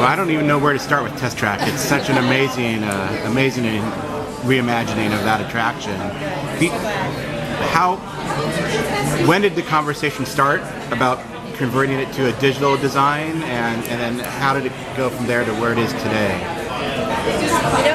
Well, I don't even know where to start with Test Track. It's such an amazing reimagining of that attraction. When did the conversation start about converting it to a digital design, and then how did it go from there to where it is today?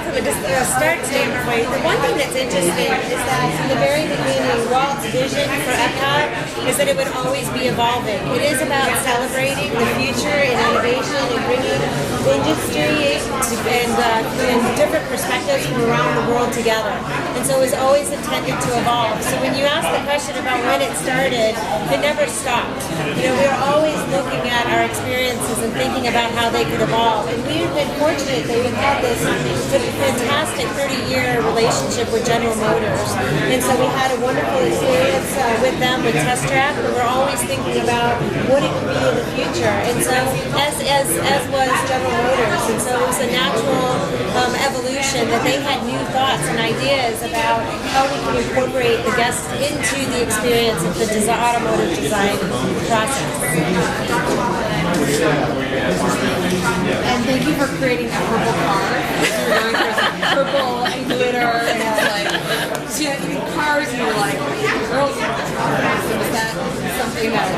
From a start standpoint, the one thing that's interesting is that from the very beginning, Walt's vision for EPCOT is that it would always be evolving. It is about celebrating the future and innovation and bringing industry and different perspectives from around the world together. And so it was always intended to evolve. So when you ask the question about when it started, it never stopped. We were always looking at our experiences and thinking about how they could evolve. And we've been fortunate that we've had this fantastic 30-year relationship with General Motors. And so we had a wonderful experience with them with Test Track, but we're always thinking about what it could be in the future. And so as was General Motors. And so it was a natural evolution that they had new thoughts and ideas about how we can incorporate the guests into the experience of the automotive design process. And thank you for creating that purple car. You're going for purple and glitter and so you had cars and you're like, girls in this car. So is that something that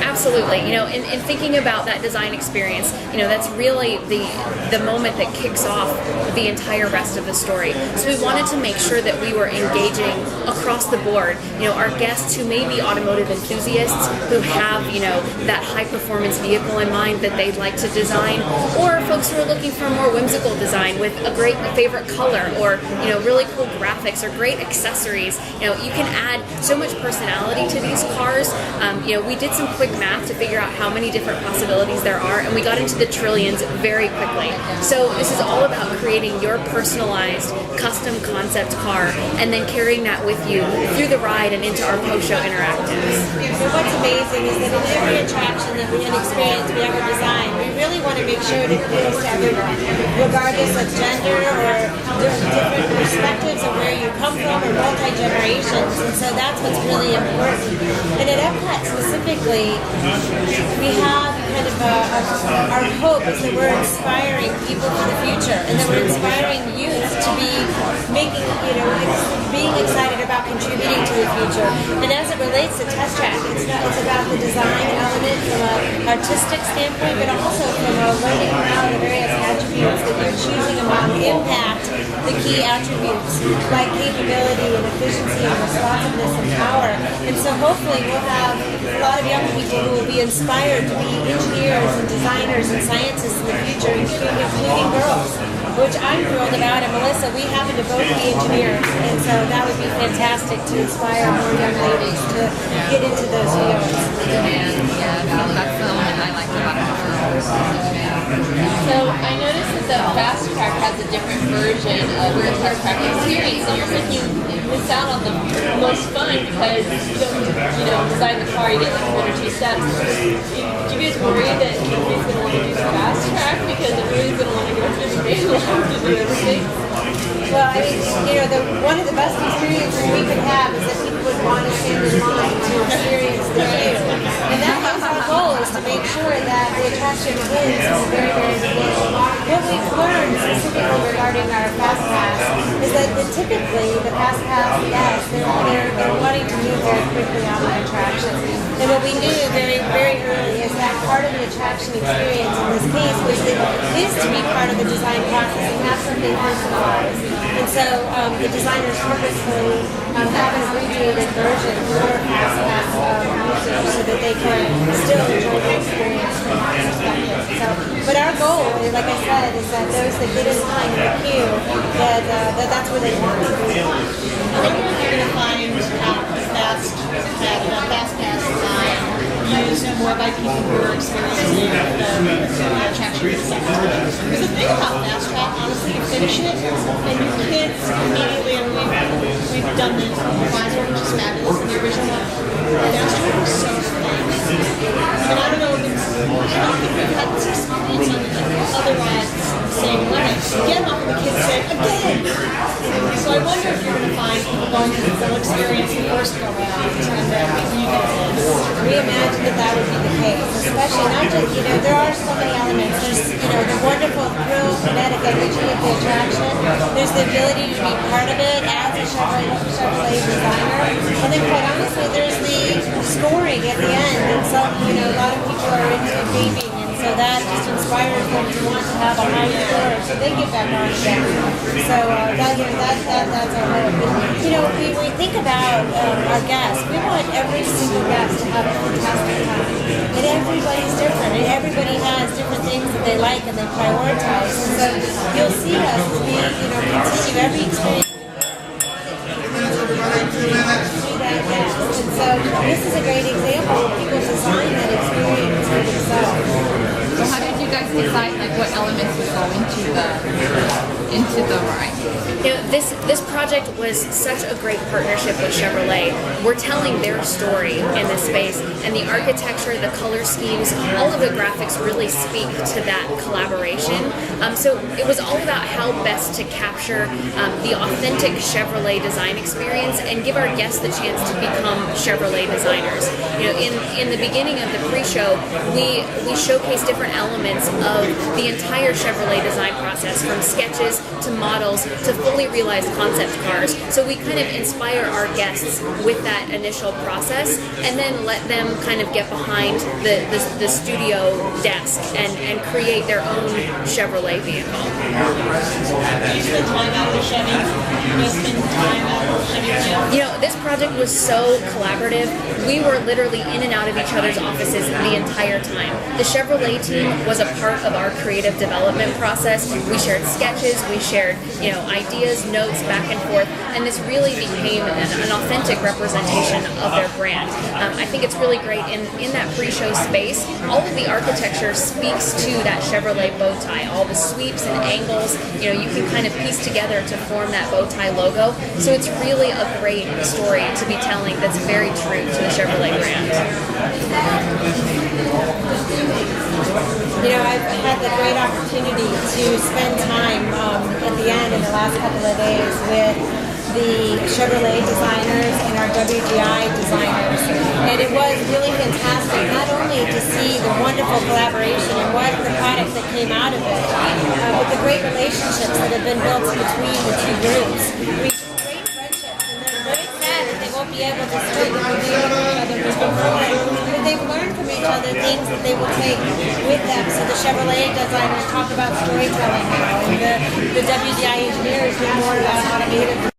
Absolutely. In thinking about that design experience, that's really the moment that kicks off the entire rest of the story. So we wanted to make sure that we were engaging across the board. Our guests who may be automotive enthusiasts who have, that high performance vehicle in mind that they'd like to design, or folks who are looking for more whimsical design with a great favorite color, or really cool graphics or great accessories. You can add so much personality to these cars. We did some quick math to figure out how many different possibilities there are, and we got into the trillions very quickly. So this is all about creating your personalized custom concept car and then carrying that with you through the ride and into our post-show interactives. So what's amazing is that in every attraction that we experience, we ever design, we really want to make sure it appeals to everyone, regardless of gender or different perspectives of where you come from or multi-generations. And so that's what's really important. And at EPCOT specifically, we have kind of our hope is that we're inspiring people for the future, and that we're inspiring youth to be making, being excited about contributing to the future. And as it relates to Test Track, it's about the design element from an artistic standpoint, but also from a learning how the various attributes that you're choosing among impact the key attributes like capability and efficiency and responsiveness and power. And so hopefully we'll have a lot of young people who will be inspired to be engineers and designers and scientists in the future, including girls, which I'm thrilled about. And Melissa, we happen to both be engineers, and so that would be fantastic to inspire more young ladies to get into those fields. That's the element I liked about it. So I noticed that the Fast Track has a different version of the Test Track experience, and you're thinking you miss out on the most fun because you don't, design the car, you get like one or two steps. Do you guys worry that nobody's going to want to do the Fast Track because everybody's going to want to go through the main line to do everything? Well, I mean, one of the best experiences we could have is that people would want to stand in line to experience the view. And that was our goal, is to make sure that the attraction wins from the very, very beginning. What we've learned specifically regarding our Fast Pass is that typically the Fast Pass guests, they're wanting to move very quickly on the attraction. And what we knew very, very early is that part of the attraction experience in this case is to be part of the design process and have something personalized. And so the designers purposefully have an abbreviated version for Fast Pass users so that they can still enjoy the experience from our perspective. But our goal, like I said, is that those that get in line in the queue, that's where they want to be. I think you're going to find the Fast Pass line used more by people who are experiencing the attraction the second time. Because the thing about Fast Track, honestly, you finish it and your kids immediately, and we've done the Wise Work, which is fabulous, in the original one. And Fast Track was so fun. And I don't know if I don't think we've had this experience on other rides the same way. You get up and the kids say, again! So I wonder if you're going to find people going through the full experience the first go around, and then you get this. We imagine that would be the case, especially not just, there are so many elements. There's, the wonderful thrill, kinetic energy of the attraction. There's the ability to be part of it as a Chevrolet designer. And then quite honestly, there's the scoring at the end. And some, a lot of people are into gaming. So that just inspires them to want to have a high score so they get back on again. So that's our hope. And, when we think about our guests, we want every single guest to have a fantastic time. And everybody's different. And everybody has different things that they like and they prioritize. And so you'll see us as we, continue every experience. And so this is a great example of people design that experience for themselves. So how did you guys decide what elements would go into the ride? This project was such a great partnership with Chevrolet. We're telling their story in this space, and the architecture, the color schemes, all of the graphics really speak to that collaboration. So it was all about how best to capture the authentic Chevrolet design experience and give our guests the chance to become Chevrolet designers. In the beginning of the pre-show, we showcase different elements of the entire Chevrolet design process, from sketches to models to fully realized concept cars. So we kind of inspire our guests with that initial process, and then let them kind of get behind the studio desk and create their own Chevrolet vehicle. You spend time out with Chevy? You spend time out with Chevy? This project was so collaborative. We were literally in and out of each other's offices the entire time. The Chevrolet team was a part of our creative development process. We shared sketches, we shared, ideas, notes back and forth, and this really became an authentic representation of their brand. I think it's really great in that pre-show space. All of the architecture speaks to that Chevrolet bow tie, all the sweeps and angles, you can kind of piece together to form that bow tie logo. So it's really a great story to be telling that's very true to the Chevrolet brand. I've had the great opportunity to spend time at the end in the last couple of days with the Chevrolet designers and our WGI designers. And it was really fantastic, not only to see the wonderful collaboration and what the product that came out of it, but the great relationships that have been built between the two groups. Great friendships, and they're very sad that they won't be able to spend the day with each other moving forward. But they've learned from each other things that they will take with them. So the Chevrolet designers talk about storytelling now, and the WDI engineers know more about automotive